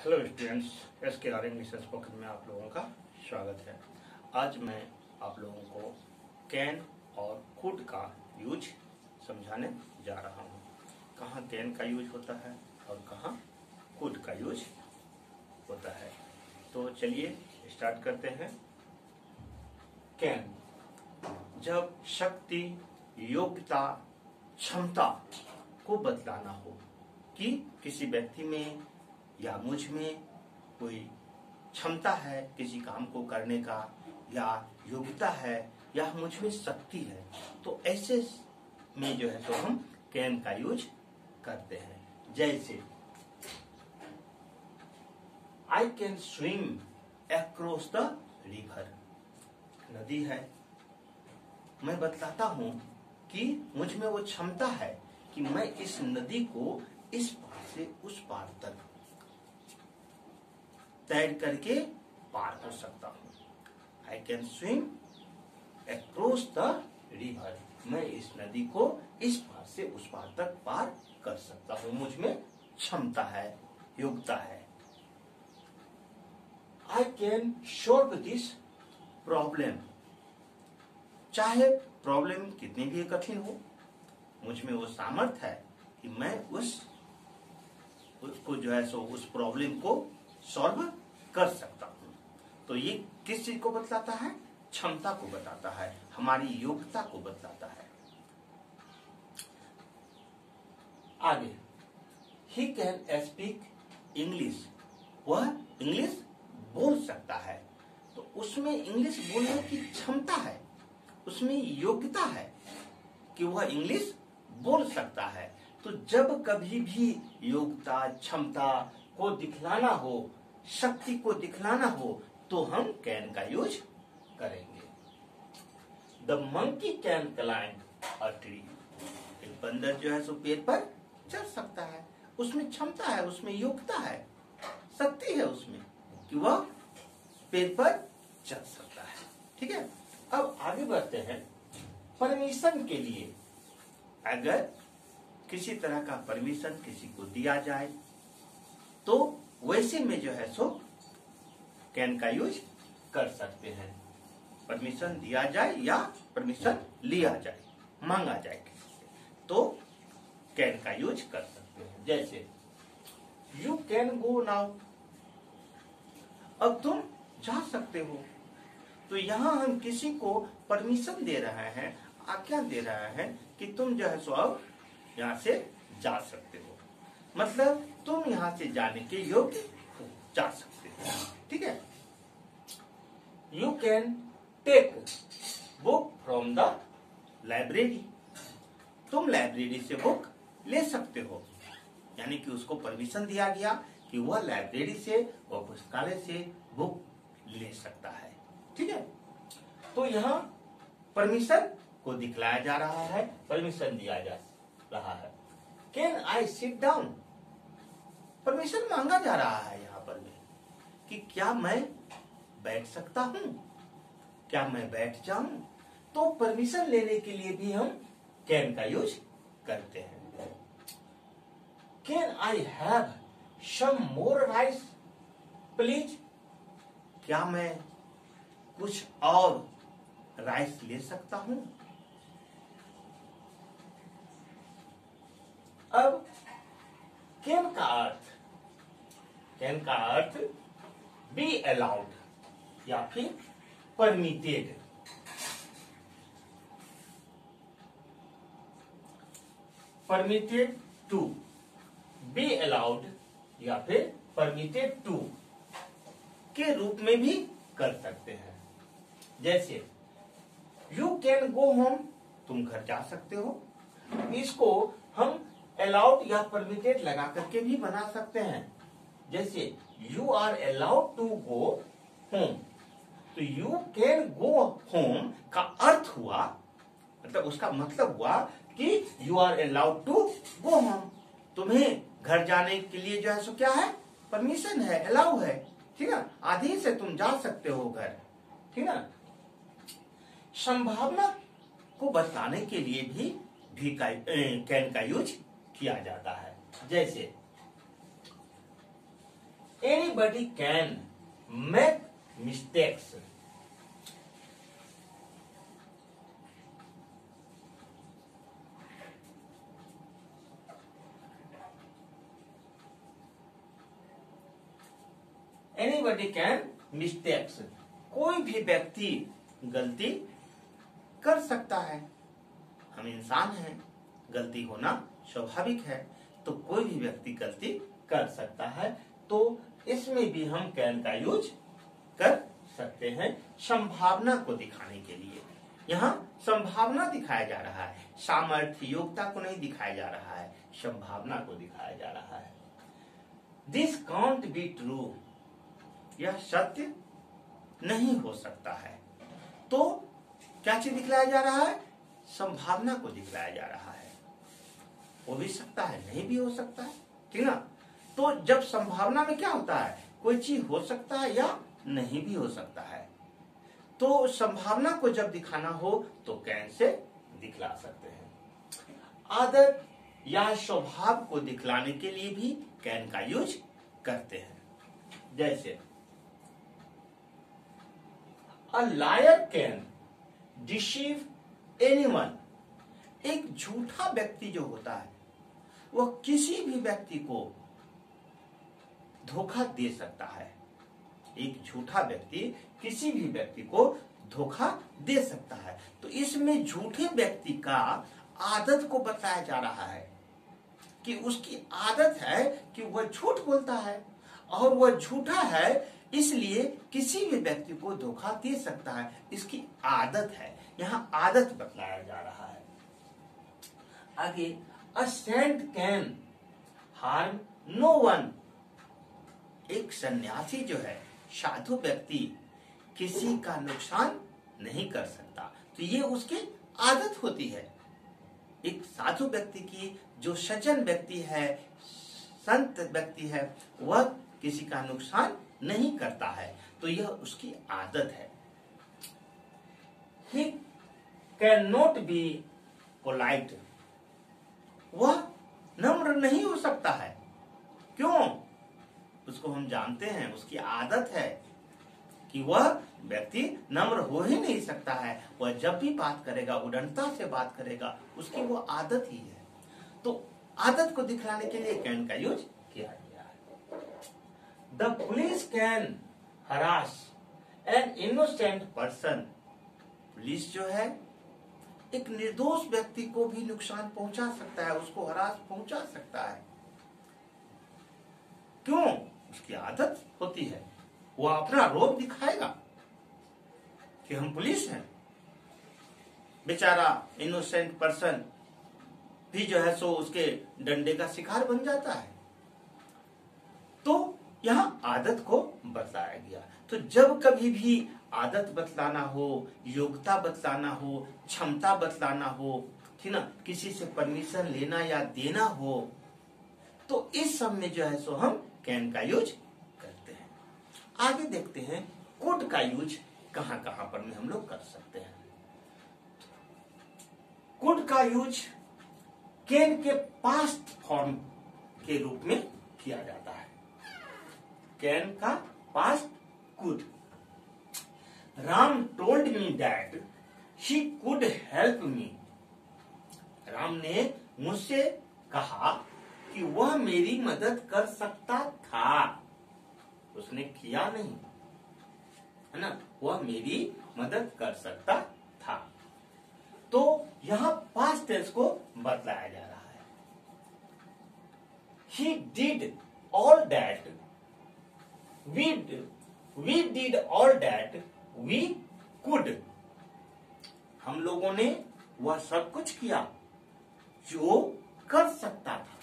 Hello students, SKR English spoken में आप लोगों का स्वागत है। आज मैं आप लोगों को कैन और कुड का यूज समझाने जा रहा हूँ। कहाँ कैन का यूज होता है और कहाँ कुड का यूज होता है। तो चलिए स्टार्ट करते हैं। कैन जब शक्ति, योग्यता, क्षमता को बतलाना हो कि किसी व्यक्ति में या मुझ में कोई क्षमता है किसी काम को करने का, या योग्यता है, या मुझ में शक्ति है, तो ऐसे में जो है तो हम कैन का यूज करते हैं। जैसे I can swim across the river. नदी है, मैं बतलाता हूं कि मुझ में वो क्षमता है कि मैं इस नदी को इस पार से उस पार तक तैर करके पार कर सकता हूं। I can swim across the river. मैं इस नदी को इस पार से उस पार तक पार कर सकता हूं। मुझ में क्षमता है, योग्यता है। I can solve this problem. चाहे प्रॉब्लम कितनी भी कठिन हो, मुझ में वो सामर्थ्य है कि मैं उसको जो है सो उस प्रॉब्लम को सॉल्व कर सकता हूं। तो ये किस चीज को बतलाता है? क्षमता को बताता है, हमारी योग्यता को बतलाता है। आगे, ही कैन स्पीक इंग्लिश। वह इंग्लिश बोल सकता है। तो उसमें इंग्लिश बोलने की क्षमता है, उसमें योग्यता है कि वह इंग्लिश बोल सकता है। तो जब कभी भी योग्यता, क्षमता को दिखलाना हो, शक्ति को दिखलाना हो, तो हम कैन का यूज करेंगे। The monkey can climb a tree. एक बंदर जो है सो पेड़ पर चढ़ सकता है। उसमें क्षमता है, उसमें योग्यता है, शक्ति है उसमें कि वह पेड़ पर चढ़ सकता है। ठीक है, अब आगे बढ़ते हैं। परमिशन के लिए अगर किसी तरह का परमिशन किसी को दिया जाए तो वैसे में जो है सो कैन का यूज कर सकते हैं। परमिशन दिया जाए या परमिशन लिया जाए, मांगा जाए किसी से, तो कैन का यूज कर सकते हैं। जैसे यू कैन गो नाउ। अब तुम जा सकते हो। तो यहां हम किसी को परमिशन दे रहे हैं, आज्ञा दे रहे हैं कि तुम जो है सो अब यहां से जा सकते हो। मतलब तुम यहां से जाने के योग्य हो, जा सकते हो। ठीक है। You can take book from the library. तुम लाइब्रेरी से बुक ले सकते हो। यानी कि उसको परमिशन दिया गया कि वह लाइब्रेरी से और पुस्तकालय से बुक ले सकता है। ठीक है। तो यहाँ परमिशन को दिखलाया जा रहा है, परमिशन दिया जा रहा है। Can I sit down. Permission मांगा जा रहा है यहाँ पर भी कि क्या मैं बैठ सकता हूं, क्या मैं बैठ जाऊं। तो परमिशन लेने के लिए भी हम कैन का यूज करते हैं। Can I have some more rice please. क्या मैं कुछ और राइस ले सकता हूं। अब कैन का अर्थ बी अलाउड या फिर permitted. Permitted to, be allowed या फिर परमिटेड टू के रूप में भी कर सकते हैं। जैसे यू कैन गो होम। तुम घर जा सकते हो। इसको हम अलाउड या परमिटेड लगा करके भी बना सकते हैं। जैसे you are allowed to go home. तो यू कैन गो होम का अर्थ हुआ, मतलब उसका मतलब हुआ कि you are allowed to go home. तुम्हें घर जाने के लिए जो है सो क्या है, परमिशन है, अलाउ है। ठीक है, आधे से तुम जा सकते हो घर। ठीक है। संभावना को बताने के लिए भी कैन का यूज किया जाता है। जैसे any anybody can make mistakes. Anybody can mistakes, कोई भी व्यक्ति गलती कर सकता है। हम इंसान हैं, गलती होना स्वाभाविक है, तो कोई भी व्यक्ति गलती कर सकता है। तो इसमें भी हम कैन का यूज कर सकते हैं संभावना को दिखाने के लिए। यहाँ संभावना दिखाया जा रहा है, सामर्थ्य योग्यता को नहीं दिखाया जा रहा है, संभावना को दिखाया जा रहा है। दिस कांट बी ट्रू, यह सत्य नहीं हो सकता है। तो क्या चीज दिखलाया जा रहा है? संभावना को दिखलाया जा रहा है। हो भी सकता है, नहीं भी हो सकता है, ठीक ना। तो जब संभावना में क्या होता है, कोई चीज हो सकता है या नहीं भी हो सकता है। तो संभावना को जब दिखाना हो तो कैन से दिखला सकते हैं। आदत या स्वभाव को दिखलाने के लिए भी कैन का यूज करते हैं। जैसे A liar can deceive anyone, एक झूठा व्यक्ति जो होता है वह किसी भी व्यक्ति को धोखा दे सकता है। एक झूठा व्यक्ति किसी भी व्यक्ति को धोखा दे सकता है। तो इसमें झूठे व्यक्ति का आदत को बताया जा रहा है कि उसकी आदत है कि वह झूठ बोलता है और वह झूठा है, इसलिए किसी भी व्यक्ति को धोखा दे सकता है। इसकी आदत है, यहाँ आदत बतलाया जा रहा है। आगे, a saint can harm no one, एक सन्यासी जो है, साधु व्यक्ति किसी का नुकसान नहीं कर सकता। तो ये उसकी आदत होती है। एक साधु व्यक्ति की, जो सज्जन व्यक्ति है, संत व्यक्ति है, वह किसी का नुकसान नहीं करता है, तो यह उसकी आदत है। He cannot be polite, वह नम्र नहीं हो सकता है। क्यों? उसको हम जानते हैं, उसकी आदत है कि वह व्यक्ति नम्र हो ही नहीं सकता है। वह जब भी बात करेगा उड़नता से बात करेगा, उसकी वो आदत ही है। तो आदत को दिखलाने के लिए कैन का यूज किया गया है। The police can harass an innocent person, police जो है एक निर्दोष व्यक्ति को भी नुकसान पहुंचा सकता है, उसको हरास पहुंचा सकता है। क्यों? उसकी आदत होती है। वह अपना रोब दिखाएगा कि हम पुलिस हैं। बेचारा इनोसेंट पर्सन भी जो है सो उसके डंडे का शिकार बन जाता है। तो यहां आदत को बतलाया गया। तो जब कभी भी आदत बतलाना हो, योग्यता बतलाना हो, क्षमता बतलाना हो, ठीक ना, किसी से परमिशन लेना या देना हो, तो इस सब में जो है सो हम कैन का यूज करते हैं। आगे देखते हैं कुड का यूज कहां कहां पर में हम लोग कर सकते हैं। कुड का यूज कैन के पास्ट फॉर्म के रूप में किया जाता है। कैन का past could. Ram told me that he could help me, Ram ने मुझसे कहा कि वह मेरी मदद कर सकता था। उसने किया नहीं, है ना, वह मेरी मदद कर सकता था। तो यहां पास्ट टेंस को बतलाया जा रहा है। He did all that we did all that we could, हम लोगों ने वह सब कुछ किया जो कर सकता था।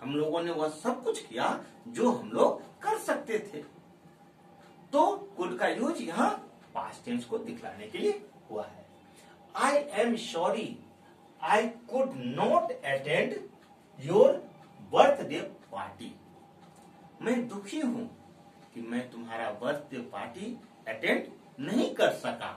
हम लोगों ने वह सब कुछ किया जो हम लोग कर सकते थे। तो कुड का यूज यहां पास्ट टेंस को दिखलाने के लिए हुआ है। I am sorry I could not attend your birthday party, मैं दुखी हूं कि मैं तुम्हारा बर्थडे पार्टी अटेंड नहीं कर सका।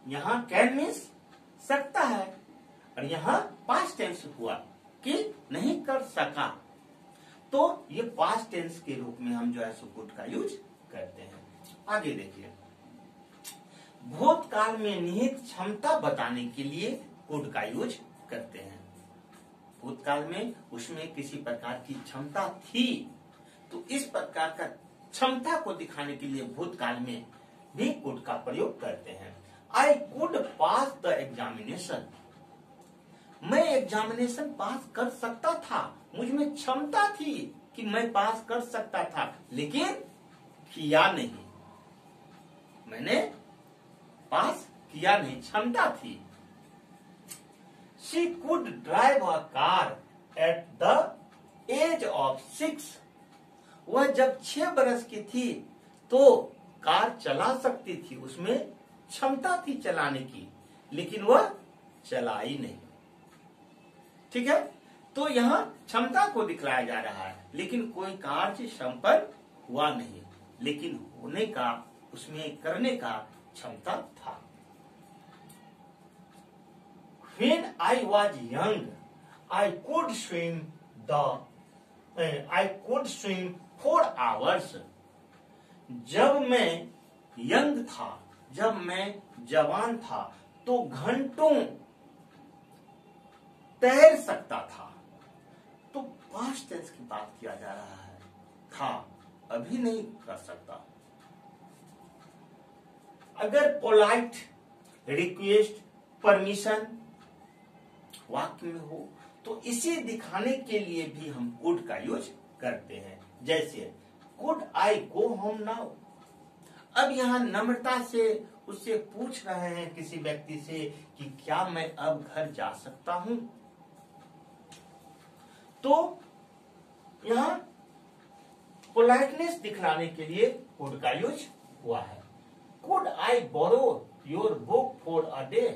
यहां कैन मीन्स सकता है और यहां पास्ट टेंस हुआ कि नहीं कर सका। तो ये पास्ट टेंस के रूप में हम जो है सो कुड का यूज करते हैं। आगे देखिए, भूतकाल में निहित क्षमता बताने के लिए कुड का यूज करते हैं। भूतकाल में उसमें किसी प्रकार की क्षमता थी, तो इस प्रकार का क्षमता को दिखाने के लिए भूतकाल में भी कुड का प्रयोग करते हैं। I could pass the examination, मैं एग्जामिनेशन पास कर सकता था, मुझ में क्षमता थी कि मैं पास कर सकता था, लेकिन किया नहीं, मैंने पास किया नहीं, क्षमता थी। She could drive a car at the age of 6, वह जब 6 बरस की थी तो कार चला सकती थी, उसमें क्षमता थी चलाने की, लेकिन वह चलाई नहीं। ठीक है, तो यहाँ क्षमता को दिखलाया जा रहा है, लेकिन कोई कार्य संपन्न हुआ नहीं, लेकिन होने का, उसमें करने का क्षमता था। When I was young, I could swim 4 hours. जब मैं यंग था, जब मैं जवान था, तो घंटों तैर सकता था। तो पास्ट टेंस की बात किया जा रहा है, था, अभी नहीं कर सकता। अगर पोलाइट, रिक्वेस्ट, परमिशन वाक्य में हो तो इसे दिखाने के लिए भी हम कुड का यूज करते हैं। जैसे could I go home now, अब यहाँ नम्रता से उससे पूछ रहे हैं किसी व्यक्ति से कि क्या मैं अब घर जा सकता हूं। तो यहाँ पोलाइटनेस दिखलाने के लिए कुड का यूज हुआ है। Could I borrow your book for a day,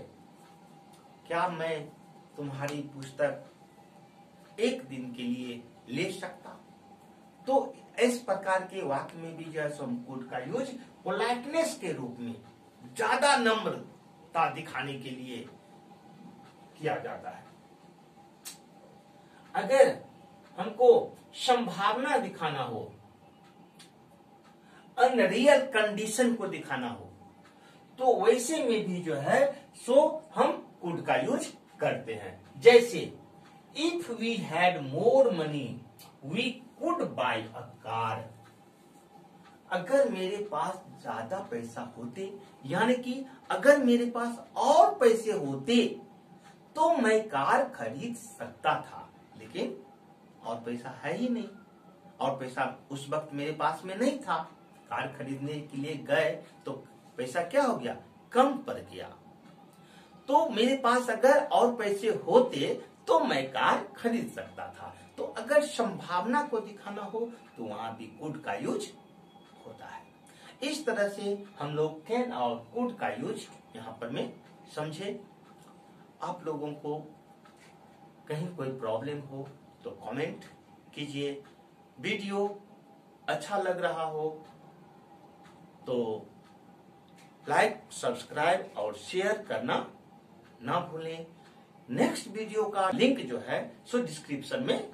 क्या मैं तुम्हारी पुस्तक एक दिन के लिए ले सकता। तो इस प्रकार के वाक्य में भी जो है सो कुड का यूज पोलाइटनेस के रूप में, ज्यादा नम्रता दिखाने के लिए किया जाता है। अगर हमको संभावना दिखाना हो, अनरियल कंडीशन को दिखाना हो, तो वैसे में भी जो है सो हम कुड का यूज करते हैं। जैसे if we had more money we could buy a car, अगर मेरे पास ज्यादा पैसा होते, यानी कि अगर मेरे पास और पैसे होते तो मैं कार खरीद सकता था, लेकिन और पैसा है ही नहीं, और पैसा उस वक्त मेरे पास में नहीं था। कार खरीदने के लिए गए तो पैसा क्या हो गया, कम पड़ गया। तो मेरे पास अगर और पैसे होते तो मैं कार खरीद सकता था। तो अगर संभावना को दिखाना हो तो वहां भी कुड का यूज होता है। इस तरह से हम लोग कैन और कुड का यूज यहाँ पर में समझे। आप लोगों को कहीं कोई प्रॉब्लम हो तो कमेंट कीजिए। वीडियो अच्छा लग रहा हो तो लाइक, सब्सक्राइब और शेयर करना ना भूलें। नेक्स्ट वीडियो का लिंक जो है सो डिस्क्रिप्शन में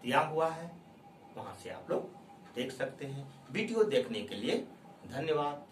दिया हुआ है, वहां से आप लोग देख सकते हैं। वीडियो देखने के लिए धन्यवाद।